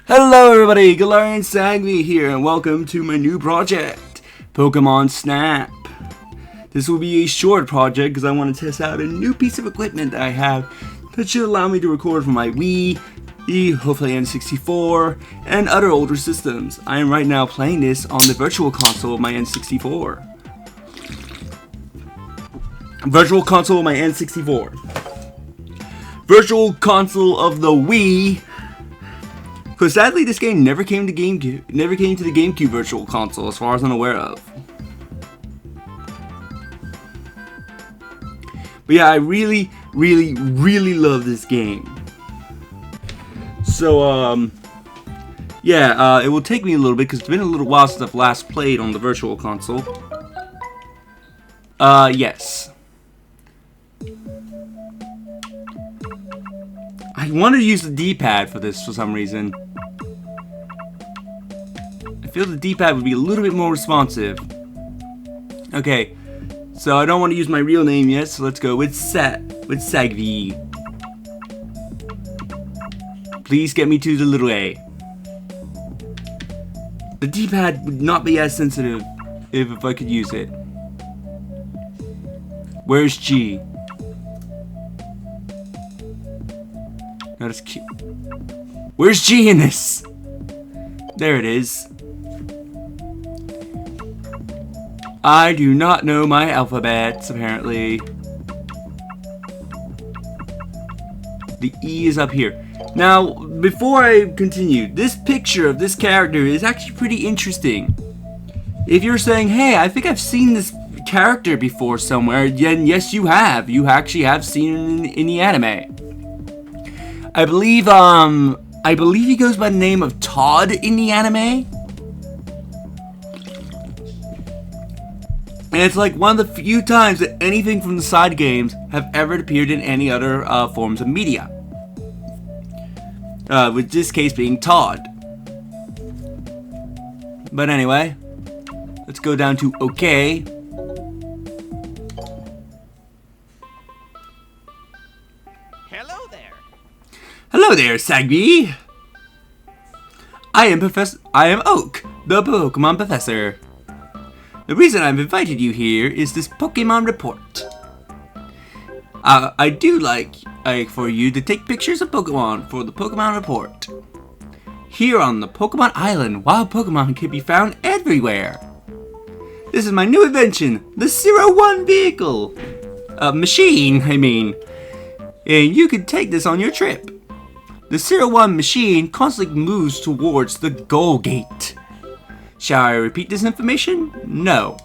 Hello everybody, Galarian Sagvi here, and welcome to my new project, Pokemon Snap. This will be a short project because I want to test out a new piece of equipment that I have that should allow me to record from my Wii, hopefully N64, and other older systems. I am right now playing this on the virtual console of my N64. Virtual console of my N64. Virtual console of the Wii. Because sadly, this game never came to the GameCube Virtual Console, as far as I'm aware of. But yeah, I really love this game. So, it will take me a little bit, because it's been a little while since I've last played on the Virtual Console. Yes. I wanted to use the D-pad for this for some reason. I feel the D-pad would be a little bit more responsive. Okay, so I don't want to use my real name yet, so let's go with Sagvi. Please get me to the little A. The D-pad would not be as sensitive if I could use it. Where's G? That is cute. Where's G in this? There it is. I do not know my alphabets, apparently. The E is up here. Now, before I continue, this picture of this character is actually pretty interesting. If you're saying, hey, I think I've seen this character before somewhere, then yes, you have. You actually have seen it in the anime. I believe he goes by the name of Todd in the anime. And it's like one of the few times that anything from the side games have ever appeared in any other forms of media. With this case being Todd. But anyway, let's go down to OK. Hello there, Sagvi. I am Oak, the Pokemon Professor. The reason I've invited you here is this Pokemon report. I do like for you to take pictures of Pokemon for the Pokemon report. Here on the Pokémon Island, wild Pokemon can be found everywhere. This is my new invention, the 01 vehicle. Machine, I mean. And you can take this on your trip. The 01 machine constantly moves towards the goal gate. Shall I repeat this information? No.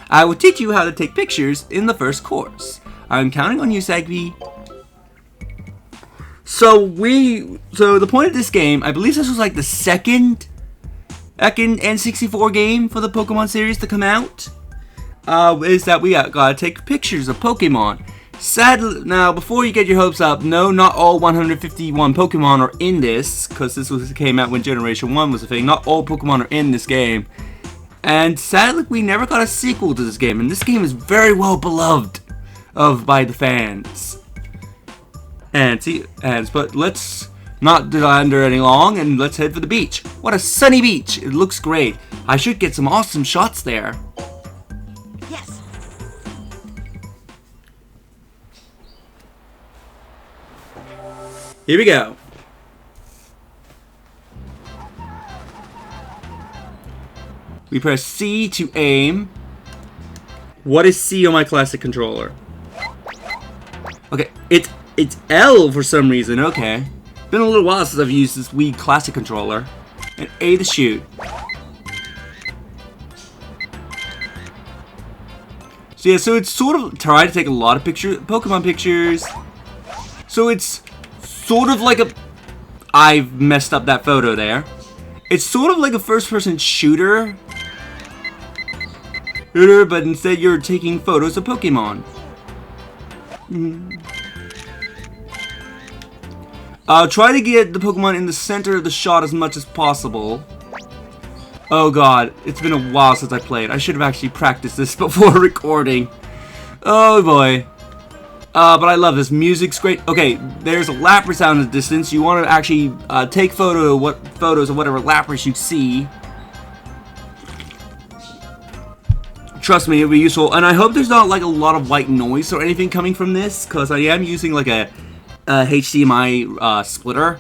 I will teach you how to take pictures in the first course. I'm counting on you, Sagvi. So the point of this game, I believe this was like the second N64 game for the Pokemon series to come out, is that we gotta take pictures of Pokemon. Sadly, now before you get your hopes up, no, not all 151 Pokemon are in this, because came out when Generation 1 was a thing. Not all Pokemon are in this game. And sadly, we never got a sequel to this game, and this game is very well beloved by the fans. But let's not wander any long, and let's head for the beach. What a sunny beach! It looks great. I should get some awesome shots there. Here we go. We press C to aim. What is C on my classic controller? Okay, it's L for some reason. Okay, been a little while since I've used this Wii classic controller. And A to shoot. So yeah, so it's sort of try to take a lot of Pokemon pictures. So it's sort of like I've messed up that photo there. It's sort of like a first-person shooter, but instead you're taking photos of Pokemon. Try to get the Pokemon in the center of the shot as much as possible. Oh god, it's been a while since I played. I should have actually practiced this before recording. Oh boy. But I love this. Music's great. Okay, there's a Lapras out in the distance. You want to actually take photos of whatever Lapras you see. Trust me, it'll be useful. And I hope there's not like a lot of white noise or anything coming from this, because I am using like a HDMI splitter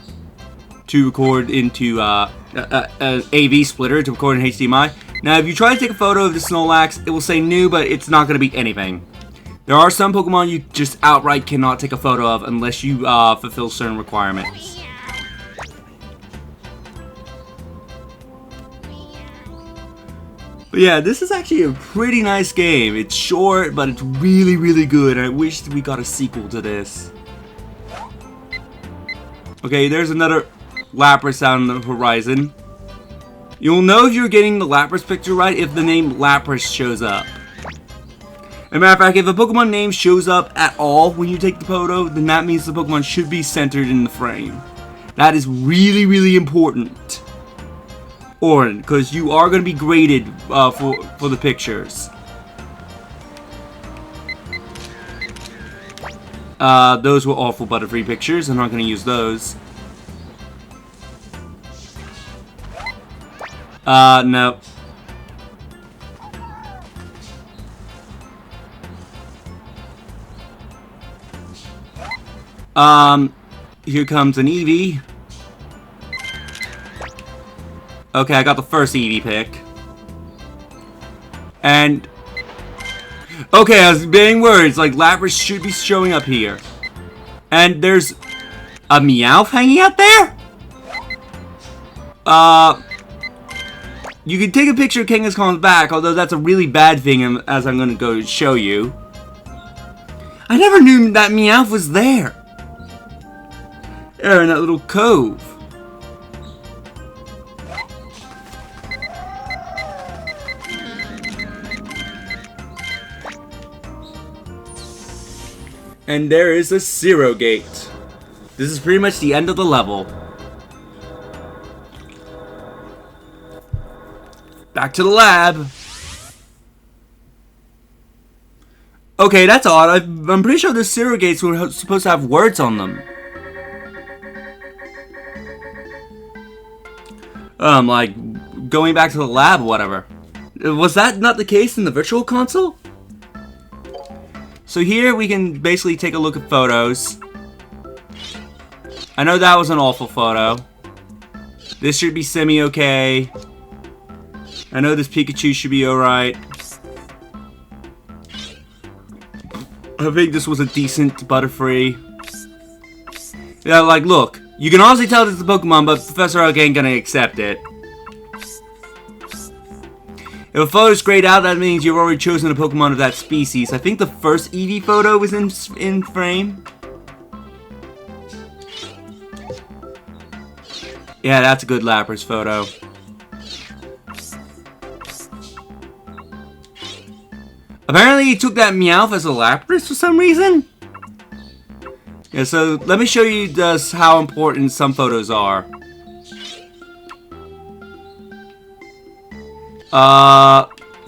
to record into an AV splitter to record in HDMI. Now, if you try to take a photo of the Snorlax, it will say new, but it's not going to be anything. There are some Pokemon you just outright cannot take a photo of unless you fulfill certain requirements. But yeah, this is actually a pretty nice game. It's short, but it's really, really good. I wish we got a sequel to this. Okay, there's another Lapras out on the horizon. You'll know if you're getting the Lapras picture right if the name Lapras shows up. As a matter of fact, if a Pokemon name shows up at all when you take the photo, then that means the Pokemon should be centered in the frame. That is really, really important. Orin, because you are going to be graded for the pictures. Those were awful Butterfree pictures. I'm not going to use those. No. Here comes an Eevee. Okay, I got the first Eevee pick. And okay, I was debating words, like Lapras should be showing up here. And there's a Meowth hanging out there? You can take a picture of Kangaskhan's back, although that's a really bad thing, as I'm gonna go show you. I never knew that Meowth was there. There in that little cove. And there is a Zero Gate. This is pretty much the end of the level. Back to the lab. Okay, that's odd. I'm pretty sure the Zero Gates were supposed to have words on them. Like going back to the lab or whatever. Was that not the case in the Virtual Console? So here we can basically take a look at photos. I know that was an awful photo. This should be semi-okay. I know this Pikachu should be alright. I think this was a decent Butterfree. Yeah, like, look. You can honestly tell this is a Pokemon, but Professor Oak ain't gonna accept it. If a photo's grayed out, that means you've already chosen a Pokemon of that species. I think the first Eevee photo was in frame. Yeah, that's a good Lapras photo. Apparently he took that Meowth as a Lapras for some reason. Yeah, so let me show you just how important some photos are.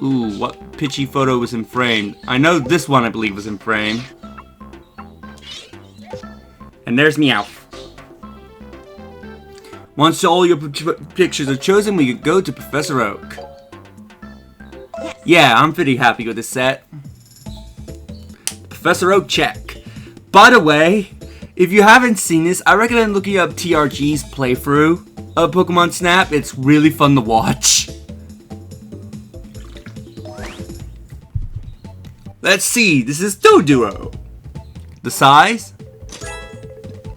Ooh, what pitchy photo was in frame? I know this one I believe was in frame. And there's Meowth. Once all your pictures are chosen, we can go to Professor Oak. Yeah, I'm pretty happy with this set. Professor Oak, check. By the way, if you haven't seen this, I recommend looking up TRG's playthrough of Pokemon Snap. It's really fun to watch. Let's see, this is Doduo. The size?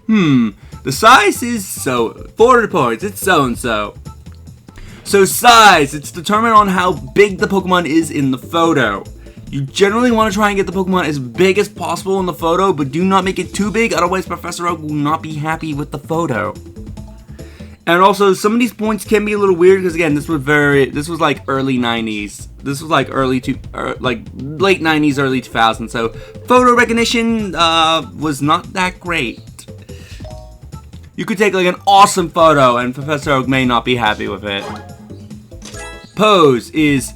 The size is 400 points, it's so-and-so. So size, it's determined on how big the Pokemon is in the photo. You generally want to try and get the Pokemon as big as possible in the photo, but do not make it too big, otherwise Professor Oak will not be happy with the photo. And also, some of these points can be a little weird, because again, this was like early 90s. This was like late 90s, early 2000s, so photo recognition was not that great. You could take like an awesome photo, and Professor Oak may not be happy with it. Pose is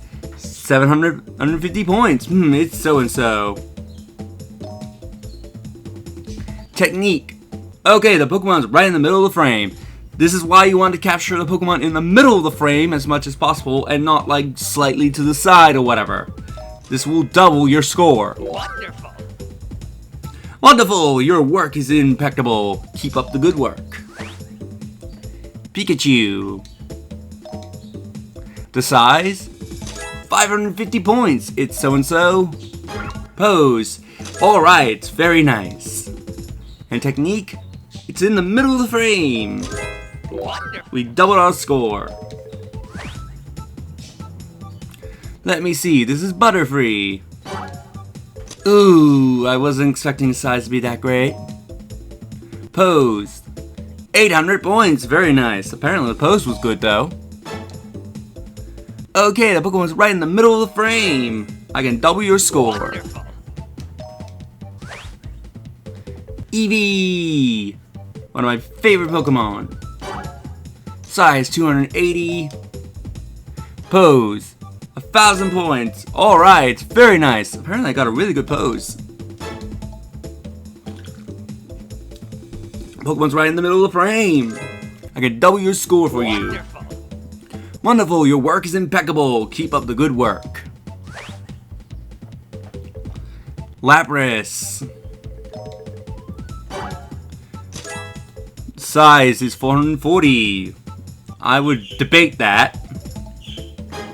150 points. It's so-and-so. Technique. Okay, the Pokemon's right in the middle of the frame. This is why you want to capture the Pokemon in the middle of the frame as much as possible and not like slightly to the side or whatever. This will double your score. Wonderful. Wonderful! Your work is impeccable. Keep up the good work. Pikachu. The size? 550 points. It's so-and-so. Pose. Alright, very nice. And technique? It's in the middle of the frame. Wonderful. We doubled our score. Let me see, this is Butterfree. Ooh, I wasn't expecting the size to be that great. Pose. 800 points, very nice. Apparently the pose was good though. Okay, the Pokemon's right in the middle of the frame. I can double your score. Wonderful. Eevee! One of my favorite Pokemon. Size 280. Pose. 1,000 points. Alright, very nice. Apparently I got a really good pose. Pokemon's right in the middle of the frame. I can double your score for you. Wonderful. Wonderful, your work is impeccable. Keep up the good work. Lapras. Size is 440. I would debate that.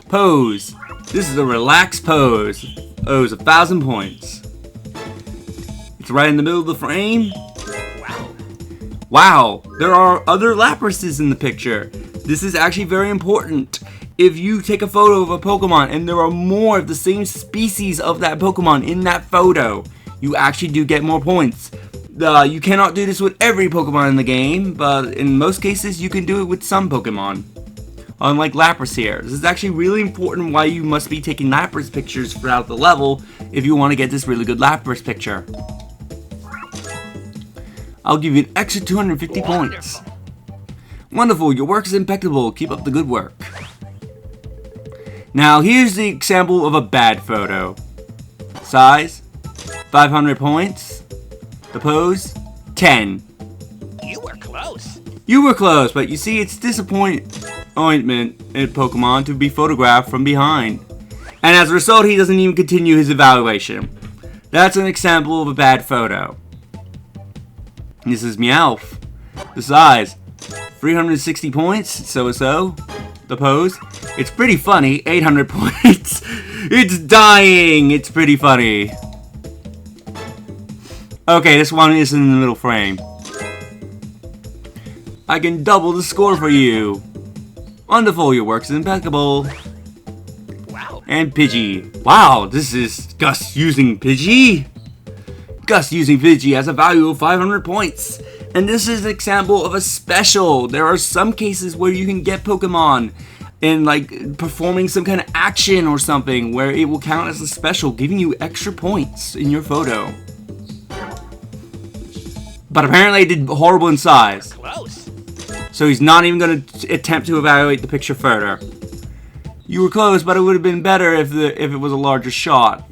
Pose. This is a relaxed pose. Owes 1,000 points. It's right in the middle of the frame. Wow. Wow, there are other Laprases in the picture. This is actually very important. If you take a photo of a Pokemon and there are more of the same species of that Pokemon in that photo, you actually do get more points. You cannot do this with every Pokemon in the game, but in most cases you can do it with some Pokemon. Unlike Lapras here. This is actually really important why you must be taking Lapras pictures throughout the level if you want to get this really good Lapras picture. I'll give you an extra 250 points. Wonderful, your work is impeccable. Keep up the good work. Now here's the example of a bad photo. Size, 500 points. The pose, 10. You were close. You were close, but you see it's disappointment in Pokemon to be photographed from behind. And as a result, he doesn't even continue his evaluation. That's an example of a bad photo. This is Meowth. The size, 360 points, so-so. The pose, it's pretty funny, 800 points. It's dying, it's pretty funny. Okay, this one is in the middle frame. I can double the score for you. Wonderful, your work is impeccable. Wow. And Pidgey. Wow, this is Gus using Pidgey. Gus using Pidgey has a value of 500 points. And this is an example of a special. There are some cases where you can get Pokemon in like performing some kind of action or something where it will count as a special, giving you extra points in your photo. But apparently it did horrible in size. Close. So he's not even going to attempt to evaluate the picture further. You were close, but it would have been better if it was a larger shot.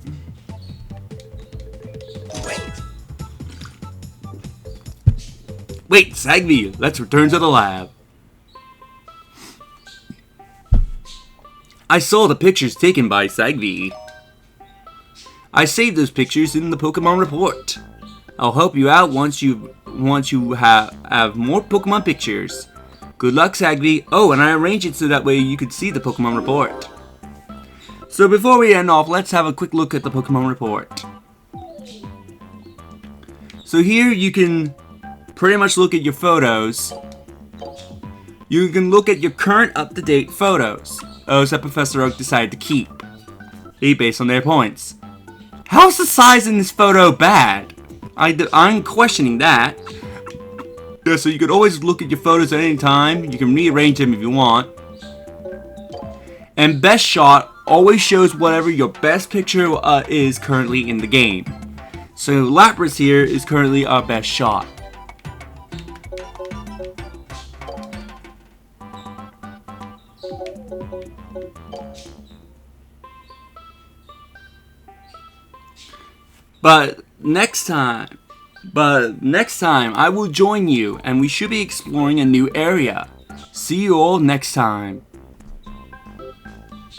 Wait, Sagvy, let's return to the lab. I saw the pictures taken by Sagvy. I saved those pictures in the Pokemon report. I'll help you out once you have more Pokemon pictures. Good luck, Sagvy. Oh, and I arranged it so that way you could see the Pokemon report. So before we end off, let's have a quick look at the Pokemon report. So here you can pretty much look at your photos. You can look at your current up-to-date photos. Those that Professor Oak decided to keep. Based on their points. How is the size in this photo bad? I'm questioning that. Yeah, so you could always look at your photos at any time. You can rearrange them if you want. And best shot always shows whatever your best picture is currently in the game. So Lapras here is currently our best shot. But next time, But next time I will join you and we should be exploring a new area. See you all next time.